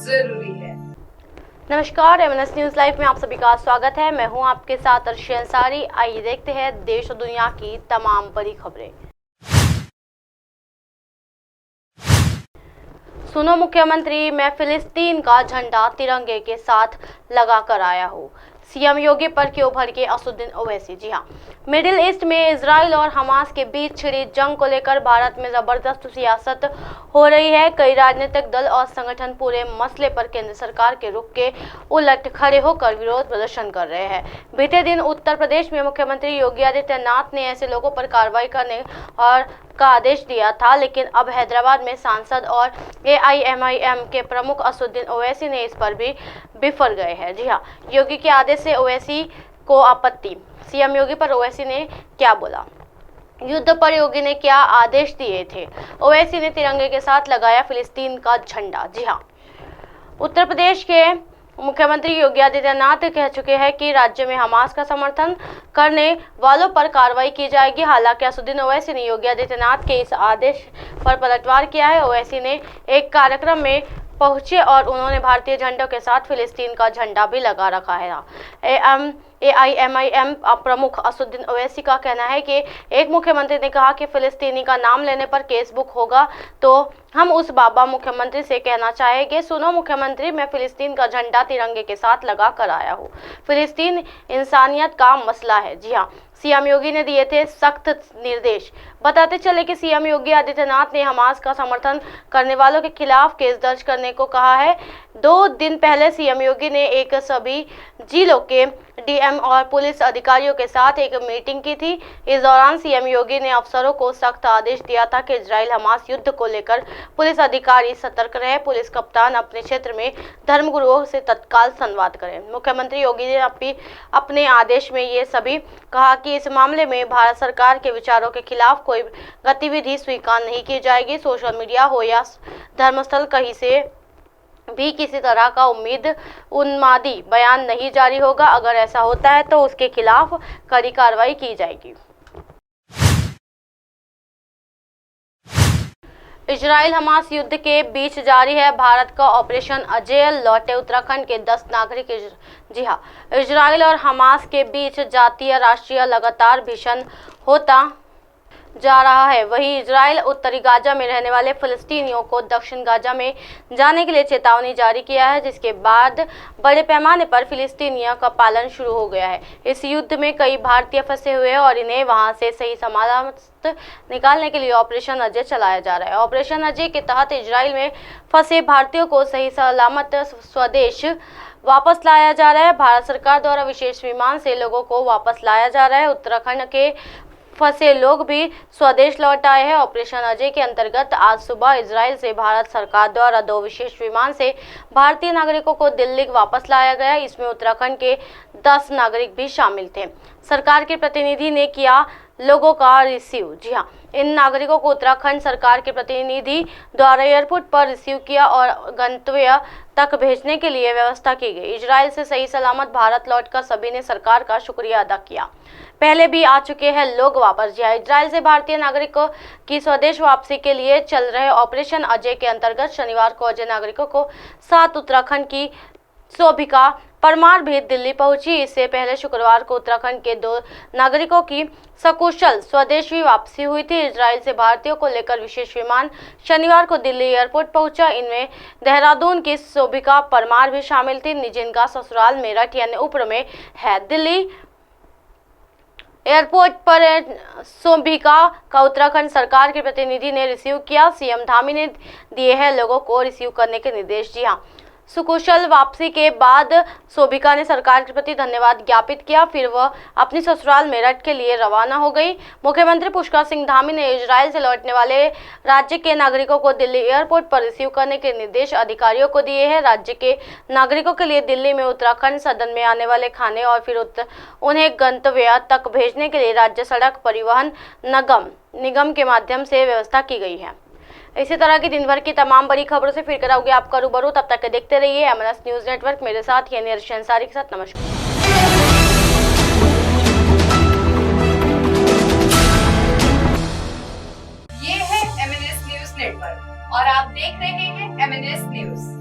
जरूरी है। नमस्कार, एमएनएस न्यूज लाइव में आप सभी का स्वागत है। मैं हूं आपके साथ अर्शी अंसारी। आइए देखते हैं देश और दुनिया की तमाम बड़ी खबरें। सुनो मुख्यमंत्री, मैं फिलिस्तीन का झंडा तिरंगे के साथ लगा कर आया हूँ। सीएम योगी पर क्यों भड़के असदुद्दीन ओवैसी। जी हाँ, मिडिल ईस्ट में इजराइल और हमास के बीच छिड़ी जंग को लेकर भारत में जबरदस्त सियासत हो रही है। कई राजनीतिक दल और संगठन पूरे मसले पर केंद्र सरकार के रुख के उलट खड़े होकर विरोध प्रदर्शन कर रहे हैं। बीते दिन उत्तर प्रदेश में मुख्यमंत्री योगी आदित्यनाथ ने ऐसे लोगों पर कार्रवाई करने और का आदेश दिया था, लेकिन अब हैदराबाद में सांसद और एआईएमआईएम के प्रमुख असदुद्दीन ओवैसी ने इस पर भी बिफर गए हैं। जी हाँ, योगी के आदेश से ओवैसी को आपत्ति। सीएम योगी पर ओवैसी ने क्या बोला, युद्ध पर योगी ने क्या आदेश दिए थे। ओवैसी ने तिरंगे के साथ लगाया फिलिस्तीन का झंडा। जी हाँ, उत्तर प्रदेश के मुख्यमंत्री योगी आदित्यनाथ कह चुके हैं कि राज्य में हमास का समर्थन करने वालों पर कार्रवाई की जाएगी। हालांकि असदुद्दीन ओवैसी ने योगी आदित्यनाथ के इस आदेश पर पलटवार किया है। ओवैसी ने एक कार्यक्रम में पहुंचे और उन्होंने भारतीय झंडों के साथ फिलिस्तीन का झंडा भी लगा रखा है। एआईएमआईएम प्रमुख असदुद्दीन ओवैसी का कहना है कि एक मुख्यमंत्री ने कहा कि फिलिस्तीनी का नाम लेने पर केस बुक होगा, तो हम उस बाबा मुख्यमंत्री से कहना चाहेंगे, सुनो मुख्यमंत्री, मैं फिलिस्तीन का झंडा तिरंगे के साथ लगा कर आया हूँ। फिलिस्तीन इंसानियत का मसला है। जी हाँ, सीएम योगी ने दिए थे सख्त निर्देश। बताते चले कि सीएम योगी आदित्यनाथ ने हमास का समर्थन करने वालों के खिलाफ केस दर्ज करने को कहा है। 2 दिन पहले सीएम योगी ने एक सभी जिलों के डीएम और पुलिस अधिकारियों के साथ एक मीटिंग की थी। इस दौरान सीएम योगी ने अफसरों को सख्त आदेश दिया था कि इजराइल हमास युद्ध को लेकर पुलिस अधिकारी सतर्क रहे। पुलिस कप्तान अपने क्षेत्र में धर्मगुरुओं से तत्काल संवाद करें। मुख्यमंत्री योगी ने अपने आदेश में ये सभी कहा कि इस मामले में भारत सरकार के विचारों के खिलाफ कोई गतिविधि स्वीकार नहीं की जाएगी। सोशल मीडिया हो या धर्मस्थल, कहीं से भी किसी तरह का उन्मादी बयान नहीं जारी होगा। अगर ऐसा होता है तो उसके खिलाफ कड़ी कार्रवाई की जाएगी। इजराइल हमास युद्ध के बीच जारी है भारत का ऑपरेशन अजय। लौटे उत्तराखंड के 10 नागरिक। जी हाँ, इजराइल और हमास के बीच जातीय राष्ट्रीय लगातार भीषण होता जा रहा है। वहीं इजराइल उत्तरी गाजा में रहने वाले फिलिस्तीनियों को दक्षिण गाजा में जाने के लिए चेतावनी जारी किया है, जिसके बाद बड़े पैमाने पर फिलिस्तीनियों का पालन शुरू हो गया है। इस युद्ध में कई भारतीय फंसे हुए हैं और इन्हें वहां से सही सलामत निकालने के लिए ऑपरेशन अजय चलाया जा रहा है। ऑपरेशन अजय के तहत इजराइल में फंसे भारतीयों को सही सलामत स्वदेश वापस लाया जा रहा है। भारत सरकार द्वारा विशेष विमान से लोगों को वापस लाया जा रहा है। उत्तराखंड के फंसे लोग भी स्वदेश लौट आए हैं। ऑपरेशन अजय के अंतर्गत आज सुबह इजराइल से भारत सरकार द्वारा 2 विशेष विमान से भारतीय नागरिकों को दिल्ली वापस लाया गया। इसमें उत्तराखंड के 10 नागरिक भी शामिल थे। सरकार के प्रतिनिधि ने किया लोगों का रिसीव। जी हाँ, इन नागरिकों को उत्तराखंड सरकार के प्रतिनिधि द्वारा एयरपोर्ट पर रिसीव किया और गंतव्य तक भेजने के लिए व्यवस्था की गई। इजराइल से सही सलामत भारत लौटकर सभी ने सरकार का शुक्रिया अदा किया। पहले भी आ चुके हैं लोग वापस। जी हाँ, इजराइल से भारतीय नागरिकों की स्वदेश वापसी के लिए चल रहे ऑपरेशन अजय के अंतर्गत शनिवार को अजय नागरिकों को साथ उत्तराखंड की शोभिका परमार भी दिल्ली पहुंची। इससे पहले शुक्रवार को उत्तराखंड के 2 नागरिकों की सकुशल स्वदेशी वापसी हुई थी। इजराइल से भारतीयों को लेकर विशेष विमान शनिवार को दिल्ली एयरपोर्ट पहुंचा। इनमें देहरादून की शोभिका परमार भी शामिल थी, जिनका ससुराल मेरठ यानी उप्र में है। दिल्ली एयरपोर्ट पर शोभिका का उत्तराखंड सरकार के प्रतिनिधि ने रिसीव किया। सीएम धामी ने दिए हैं लोगों को रिसीव करने के निर्देश। जी हाँ, सुकुशल वापसी के बाद शोभिका ने सरकार के प्रति धन्यवाद ज्ञापित किया। फिर वह अपनी ससुराल मेरठ के लिए रवाना हो गई। मुख्यमंत्री पुष्कर सिंह धामी ने इजराइल से लौटने वाले राज्य के नागरिकों को दिल्ली एयरपोर्ट पर रिसीव करने के निर्देश अधिकारियों को दिए हैं। राज्य के नागरिकों के लिए दिल्ली में उत्तराखंड सदन में आने वाले खाने और फिर उन्हें गंतव्य तक भेजने के लिए राज्य सड़क परिवहन निगम के माध्यम से व्यवस्था की गई है। इसी तरह की दिन भर की तमाम बड़ी खबरों से फिर कराओगे आपका रूबरू। तब तक के देखते रहिए एमएनएस न्यूज नेटवर्क। मेरे साथ यानी अर्शी अंसारी के साथ नमस्कार। ये है एमएनएस न्यूज नेटवर्क और आप देख रहे हैं एमएनएस न्यूज।